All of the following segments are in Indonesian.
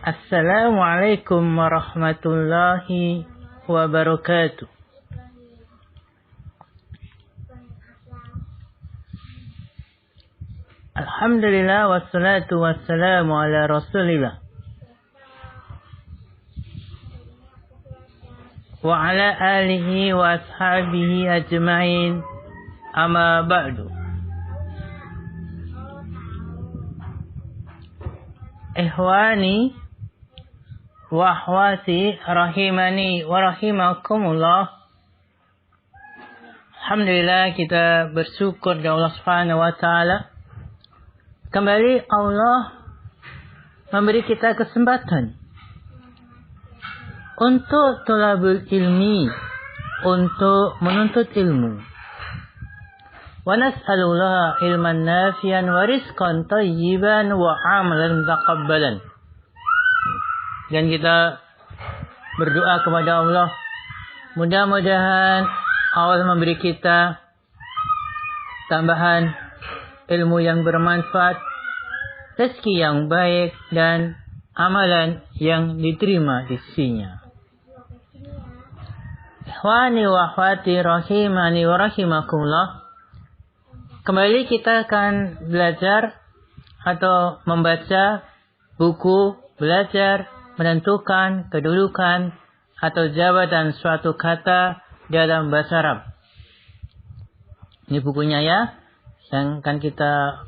Assalamualaikum warahmatullahi wabarakatuh. Alhamdulillah wassalatu wassalamu ala rasulillah wa ala alihi wa ashabihi ajma'in, amma ba'du. Ikhwani wa akhwati rahimani wa rahimakumullah. Alhamdulillah, kita bersyukur kepada Allah Subhanahu wa taala. Kembali Allah memberi kita kesempatan untuk thalabul ilmi, untuk menuntut ilmu. Wa nas'alullah ilman nafi'an wa rizqan thayyiban wa amalan mutaqabbalan. Dan kita berdoa kepada Allah, mudah-mudahan Allah memberi kita tambahan ilmu yang bermanfaat, rezeki yang baik, dan amalan yang diterima di sisinya. Ikhwani wa akhwati rahimani wa rahimakumullah. Kembali kita akan belajar atau membaca buku belajar menentukan kedudukan atau jabatan suatu kata dalam bahasa Arab. Ini bukunya ya, yang akan kita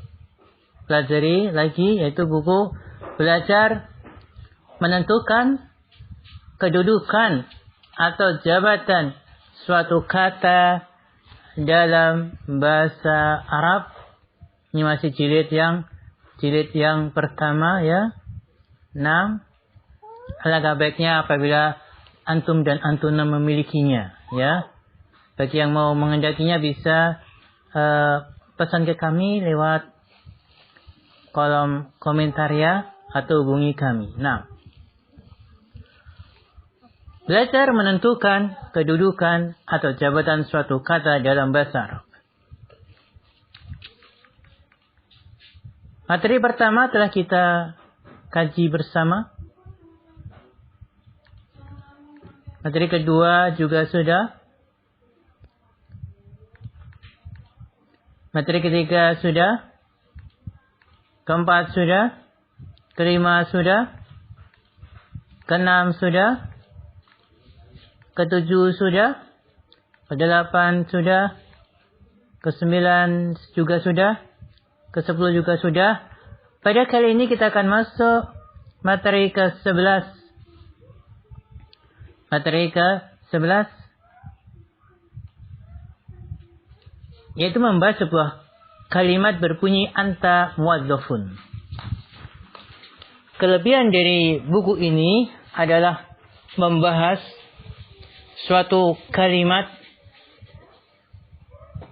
pelajari lagi, yaitu buku belajar menentukan kedudukan atau jabatan suatu kata dalam bahasa Arab. Ini masih jilid yang pertama ya. 6. Alangkah baiknya apabila antum dan antuna memilikinya ya. Bagi yang mau mengendakinya bisa pesan ke kami lewat kolom komentar ya, atau hubungi kami. Nah, belajar menentukan kedudukan atau jabatan suatu kata dalam bahasa Arab. Materi pertama telah kita kaji bersama. Materi kedua juga sudah. Materi ketiga sudah. Keempat sudah. Kelima sudah. Keenam sudah. Ketujuh sudah. Kedelapan sudah. Kesembilan juga sudah. Kesepuluh juga sudah. Pada kali ini kita akan masuk materi ke-11. Materi ke-11, yaitu membahas sebuah kalimat berbunyi anta muwadzafun. Kelebihan dari buku ini adalah membahas suatu kalimat,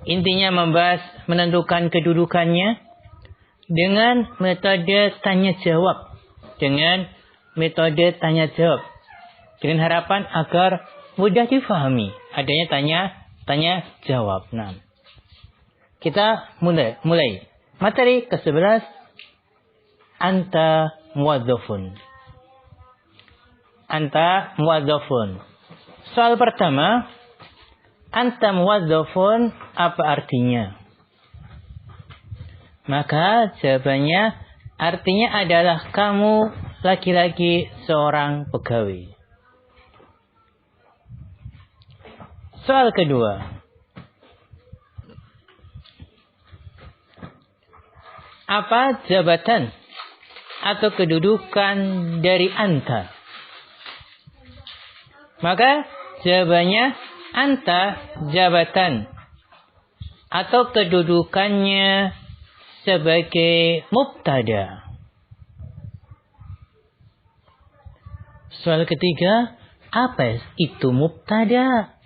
intinya membahas menentukan kedudukannya dengan metode tanya jawab. Dengan harapan agar mudah difahami. Adanya tanya jawab. Nah, kita mulai. Materi ke-11, anta muwadzafun. Anta muwadzafun. Soal pertama, anta muwadzafun apa artinya? Maka jawabannya artinya adalah kamu laki-laki seorang pegawai. Soal kedua, apa jabatan atau kedudukan dari anta? Maka jawabannya anta jabatan atau kedudukannya sebagai mubtada. Soal ketiga, apa itu mubtada?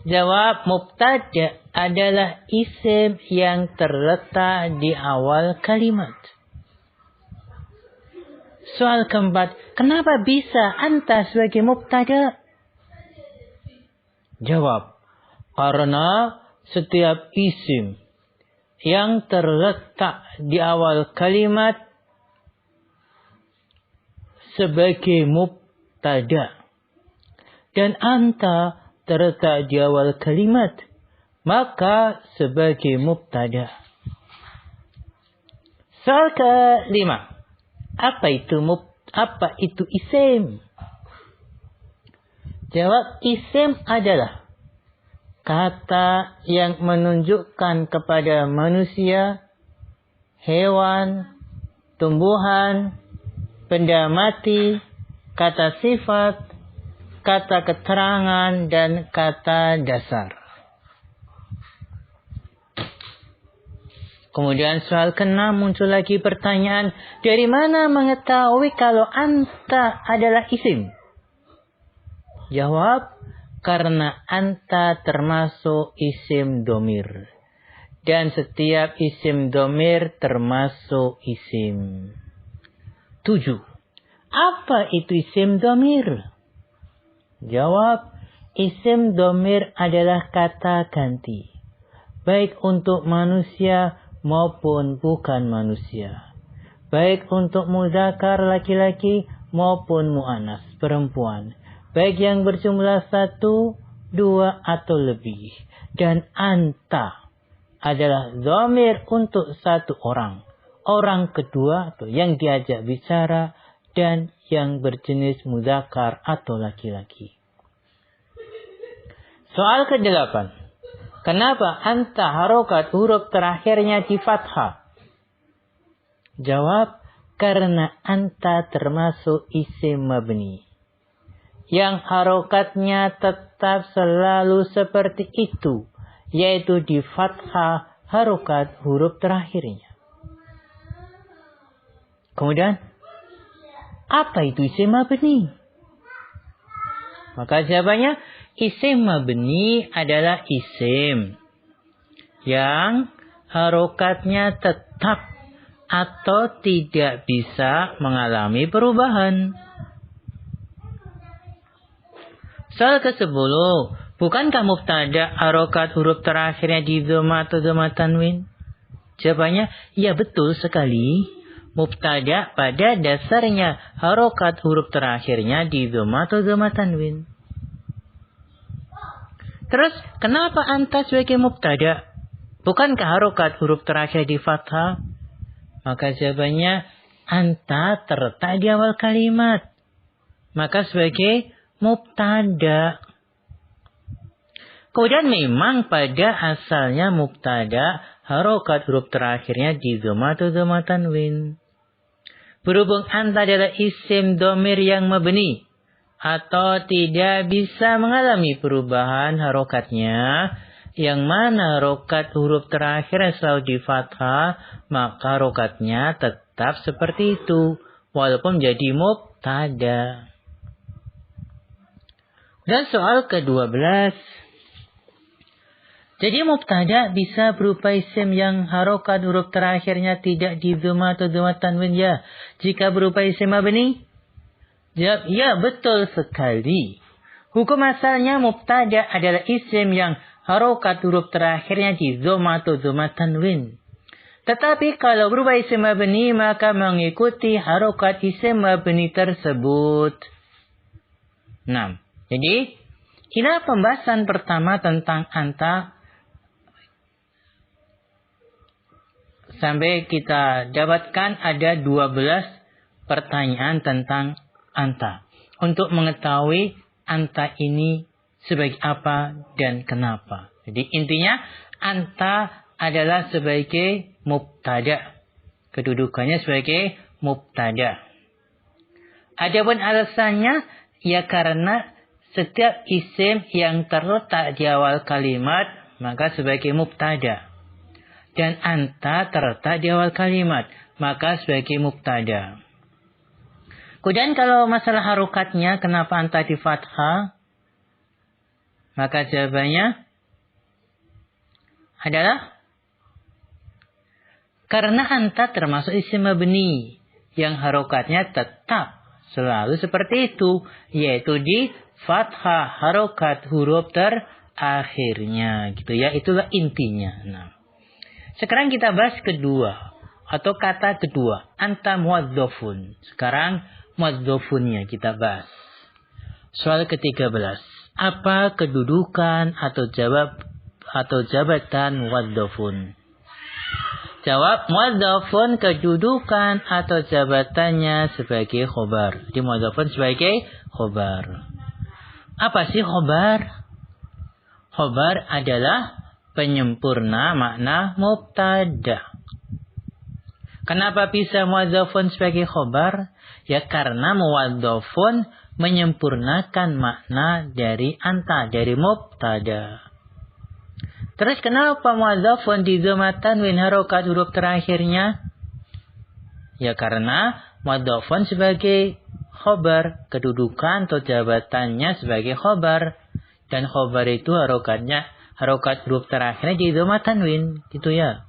Jawab, mubtada adalah isim yang terletak di awal kalimat. Soal keempat, kenapa bisa anta sebagai mubtada? Jawab, karena setiap isim yang terletak di awal kalimat sebagai mubtada. Dan anta terletak di awal kalimat, maka sebagai mubtada. Soal kelima. Apa itu isim? Jawab, isim adalah kata yang menunjukkan kepada manusia, hewan, tumbuhan, benda mati, kata sifat, kata keterangan, dan kata dasar. Kemudian soal ke-6 muncul lagi pertanyaan, dari mana mengetahui kalau anta adalah isim? Jawab, karena anta termasuk isim domir. Dan setiap isim domir termasuk isim. 7. Apa itu isim domir? Jawab, isim domir adalah kata ganti. Baik untuk manusia maupun bukan manusia. Baik untuk mudzakkar laki-laki maupun mu'annas perempuan. Baik yang berjumlah 1, 2 atau lebih. Dan anta adalah dhamir untuk satu orang. Orang kedua atau yang diajak bicara dan yang berjenis mudzakkar atau laki-laki. Soal ke-8. Kenapa anta harokat huruf terakhirnya di fathah? Jawab, karena anta termasuk isim mabni. Yang harokatnya tetap selalu seperti itu, yaitu di fathah harokat huruf terakhirnya. Kemudian, apa itu isim mabni? Maka jawabannya, isim mabni adalah isim yang harokatnya tetap atau tidak bisa mengalami perubahan. Soal ke-10. Bukankah mubtada harokat huruf terakhirnya di dhamma atau dhamma tanwin? Jawabannya, ya betul sekali. Mubtada pada dasarnya harokat huruf terakhirnya di dhamma atau dhamma tanwin. Terus, kenapa anta sebagai mubtada? Bukankah harokat huruf terakhir di fathah? Maka jawabannya, anta terletak di awal kalimat. Maka sebagai mubtada. Kemudian memang pada asalnya mubtada, harokat huruf terakhirnya di dhamma atau dhamma tanwin. Berhubung anta adalah isim domir yang mabni, atau tidak bisa mengalami perubahan harokatnya, yang mana harokat huruf terakhir selalu di fathah, maka harokatnya tetap seperti itu, walaupun jadi mubtada. Dan soal ke-12. Jadi mubtada bisa berupa isim yang harokat huruf terakhirnya tidak di dhamma atau dhamma tanwin, ya. Jika berupa isim mabni? Jawab, ya betul sekali. Hukum asalnya mubtada adalah isim yang harokat huruf terakhirnya di dhamma atau dhamma tanwin. Tetapi kalau berubah isim mabni, maka mengikuti harokat isim mabni tersebut. 6. Jadi, inilah pembahasan pertama tentang anta. Sampai kita dapatkan ada 12 pertanyaan tentang anta. Untuk mengetahui anta ini sebagai apa dan kenapa. Jadi intinya anta adalah sebagai mubtada. Kedudukannya sebagai mubtada. Adapun alasannya, ya karena setiap isim yang terletak di awal kalimat, maka sebagai mubtada. Dan anta terletak di awal kalimat, maka sebagai mubtada. Kemudian kalau masalah harokatnya, kenapa anta di fathah? Maka jawabannya adalah karena anta termasuk isim mabni yang harokatnya tetap selalu seperti itu, yaitu di fathah harokat huruf terakhirnya, gitu ya. Itulah intinya. Nah, sekarang kita bahas kedua. atau kata kedua, anta muwadzafun. Sekarang muwadzafunnya kita bahas. Soal ke-13. Apa kedudukan atau jabatan muwadzafun? Jawab, muwadzafun kedudukan atau jabatannya sebagai khobar. Jadi muwadzafun sebagai khobar. Apa sih khobar? Khobar adalah penyempurna makna mubtada. Kenapa bisa muwadzafun sebagai khobar? Ya karena muwadzafun menyempurnakan makna dari anta, dari mubtada. Terus kenapa muwadzafun di dhamma tanwin harokat huruf terakhirnya? Ya karena muwadzafun sebagai khobar, kedudukan atau jabatannya sebagai khobar. Dan khobar itu harokat huruf terakhirnya di dhamma tanwin, gitu ya.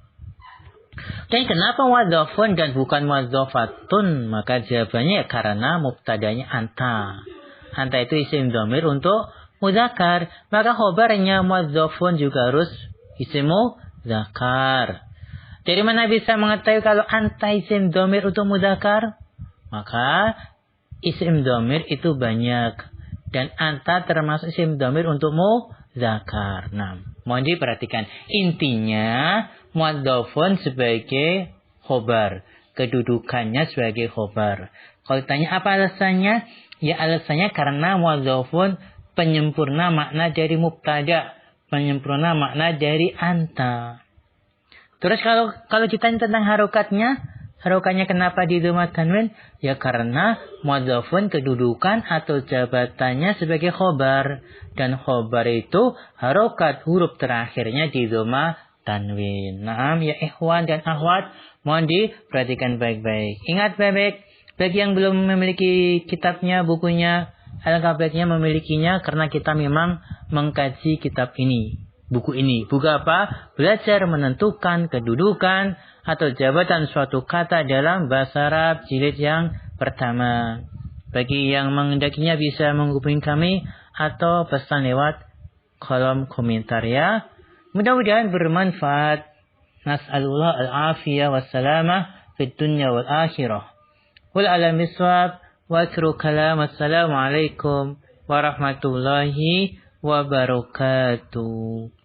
Dan kenapa muwadzafun dan bukan muwadzafatun? Maka jawabannya ya karena mubtadanya anta. Anta itu isim dhamir untuk muzakkar, maka khobarnya muwadzafun juga harus ismu zakar. Dari mana bisa mengetahui kalau anta isim dhamir untuk muzakkar? Maka isim dhamir itu banyak dan anta termasuk isim dhamir untuk muzakkar. Nah, mohon diperhatikan. Intinya muwadzafun sebagai khobar, kedudukannya sebagai khobar. Kalau ditanya apa alasannya? Ya alasannya karena muwadzafun penyempurna makna dari mubtada, penyempurna makna dari anta. Terus kalau ditanya tentang harokatnya kenapa di dhamma tanwin? Ya karena muwadzafun kedudukan atau jabatannya sebagai khobar, dan khobar itu harokat huruf terakhirnya di dhamma tanwin. Naam ya ikhwan dan akhwat, mohon diperhatikan baik-baik. Ingat baik-baik, bagi yang belum memiliki kitabnya, bukunya, alangkah baiknya memilikinya karena kita memang mengkaji kitab ini. Buku ini. Buku apa? Belajar menentukan kedudukan atau jabatan suatu kata dalam bahasa Arab jilid yang pertama. Bagi yang mengendakinya bisa menghubungi kami atau pesan lewat kolom komentar ya. Mudah-mudahan bermanfaat. Nas'alullah al-afiyah wassalamah fid dunya wal akhirah. Wal alam biswab. Wa akhiru kalam. Assalamualaikum warahmatullahi wabarakatuh.